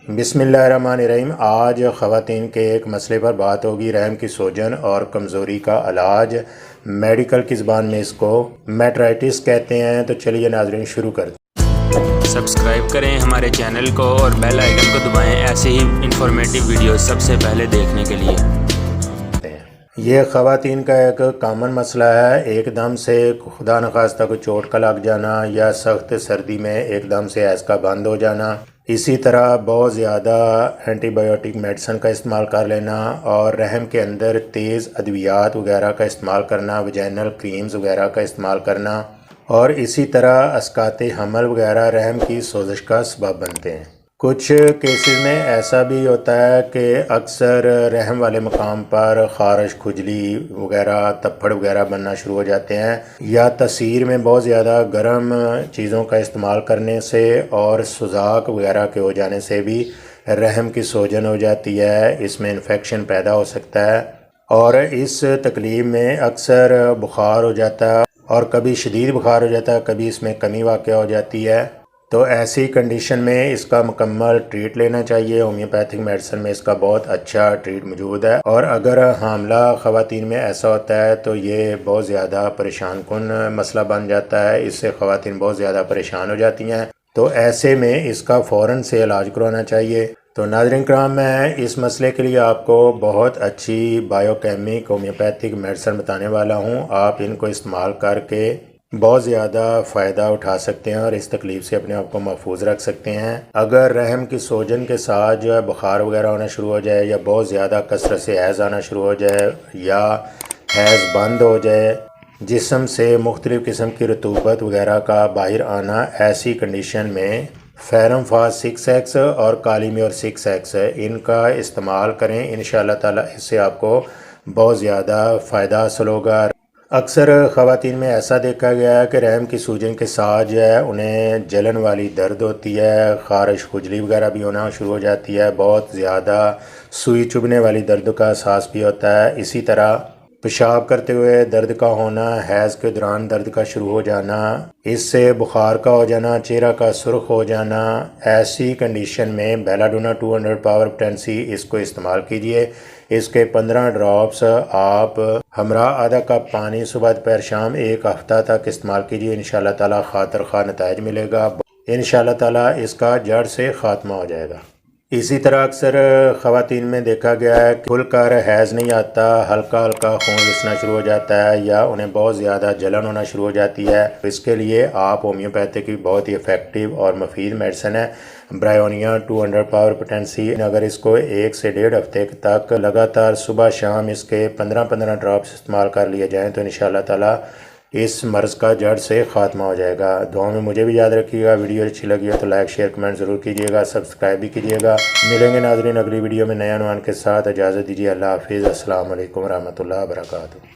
بسم اللہ الرحمن الرحیم۔ آج خواتین کے ایک مسئلے پر بات ہوگی، رحم کی سوجن اور کمزوری کا علاج۔ میڈیکل کی زبان میں اس کو میٹرائٹس کہتے ہیں۔ تو چلیے ناظرین شروع کرتے ہیں۔ سبسکرائب کریں ہمارے چینل کو اور بیل آئیکن کو دبائیں ایسے ہی انفارمیٹیو ویڈیو سب سے پہلے دیکھنے کے لیے۔ یہ خواتین کا ایک کامن مسئلہ ہے، ایک دم سے خدا نخواستہ کو چوٹ کا لگ جانا یا سخت سردی میں ایک دم سے حیض کا بند ہو جانا، اسی طرح بہت زیادہ اینٹی بایوٹک میڈیسن کا استعمال کر لینا اور رحم کے اندر تیز ادویات وغیرہ کا استعمال کرنا، ویجینل کریمز وغیرہ کا استعمال کرنا، اور اسی طرح اسقاط حمل وغیرہ رحم کی سوزش کا سبب بنتے ہیں۔ کچھ کیسز میں ایسا بھی ہوتا ہے کہ اکثر رحم والے مقام پر خارش، کھجلی وغیرہ، تپھڑ وغیرہ بننا شروع ہو جاتے ہیں، یا تاثیر میں بہت زیادہ گرم چیزوں کا استعمال کرنے سے اور سوزاک وغیرہ کے ہو جانے سے بھی رحم کی سوجن ہو جاتی ہے، اس میں انفیکشن پیدا ہو سکتا ہے، اور اس تکلیف میں اکثر بخار ہو جاتا ہے اور کبھی شدید بخار ہو جاتا ہے، کبھی اس میں کمی واقع ہو جاتی ہے۔ تو ایسی کنڈیشن میں اس کا مکمل ٹریٹ لینا چاہیے۔ ہومیوپیتھک میڈیسن میں اس کا بہت اچھا ٹریٹ موجود ہے، اور اگر حاملہ خواتین میں ایسا ہوتا ہے تو یہ بہت زیادہ پریشان کن مسئلہ بن جاتا ہے، اس سے خواتین بہت زیادہ پریشان ہو جاتی ہیں، تو ایسے میں اس کا فوراً سے علاج کروانا چاہیے۔ تو ناظرین کرام، میں اس مسئلے کے لیے آپ کو بہت اچھی بایو کیمک ہومیوپیتھک میڈیسن بتانے والا ہوں۔ آپ ان کو استعمال کر کے بہت زیادہ فائدہ اٹھا سکتے ہیں اور اس تکلیف سے اپنے آپ کو محفوظ رکھ سکتے ہیں۔ اگر رحم کی سوجن کے ساتھ جو ہے بخار وغیرہ ہونا شروع ہو جائے، یا بہت زیادہ کثرت سے حیض آنا شروع ہو جائے، یا حیض بند ہو جائے، جسم سے مختلف قسم کی رطوبت وغیرہ کا باہر آنا، ایسی کنڈیشن میں فیرم فاس 6X اور کالی میور 6X ان کا استعمال کریں۔ انشاءاللہ تعالی اس سے آپ کو بہت زیادہ فائدہ حاصل ہوگا۔ اکثر خواتین میں ایسا دیکھا گیا ہے کہ رحم کی سوجن کے ساتھ جو ہے انہیں جلن والی درد ہوتی ہے، خارش، کھجلی وغیرہ بھی ہونا شروع ہو جاتی ہے، بہت زیادہ سوئی چبھنے والی درد کا احساس بھی ہوتا ہے، اسی طرح پیشاب کرتے ہوئے درد کا ہونا، حیض کے دوران درد کا شروع ہو جانا، اس سے بخار کا ہو جانا، چہرہ کا سرخ ہو جانا۔ ایسی کنڈیشن میں بیلا ڈونا 200 پاور پوٹینسی اس کو استعمال کیجئے۔ اس کے 15 ڈراپس آپ ہمراہ آدھا کپ پانی صبح دوپہر شام ایک ہفتہ تک استعمال کیجئے۔ انشاءاللہ تعالی خاطر خواہ نتائج ملے گا۔ انشاءاللہ تعالی اس کا جڑ سے خاتمہ ہو جائے گا۔ اسی طرح اکثر خواتین میں دیکھا گیا ہے کہ کھل کر حیض نہیں آتا، ہلکا ہلکا خون رسنا شروع ہو جاتا ہے، یا انہیں بہت زیادہ جلن ہونا شروع ہو جاتی ہے۔ اس کے لیے آپ ہومیوپیتھک کی بہت ہی افیکٹو اور مفید میڈیسن ہے برائیونیا 200 پاور پوٹینسی۔ اگر اس کو 1 سے 1.5 ہفتے تک لگاتار صبح شام اس کے 15 ڈراپس استعمال کر لیے جائیں تو انشاءاللہ تعالی اس مرض کا جڑ سے خاتمہ ہو جائے گا۔ دعاؤں میں مجھے بھی یاد رکھیے گا۔ ویڈیو اچھی لگی ہو تو لائک، شیئر، کمنٹ ضرور کیجیے گا، سبسکرائب بھی کیجیے گا۔ ملیں گے ناظرین اگلی ویڈیو میں نیا عنوان کے ساتھ۔ اجازت دیجیے، اللہ حافظ، السلام علیکم ورحمۃ اللہ وبرکاتہ۔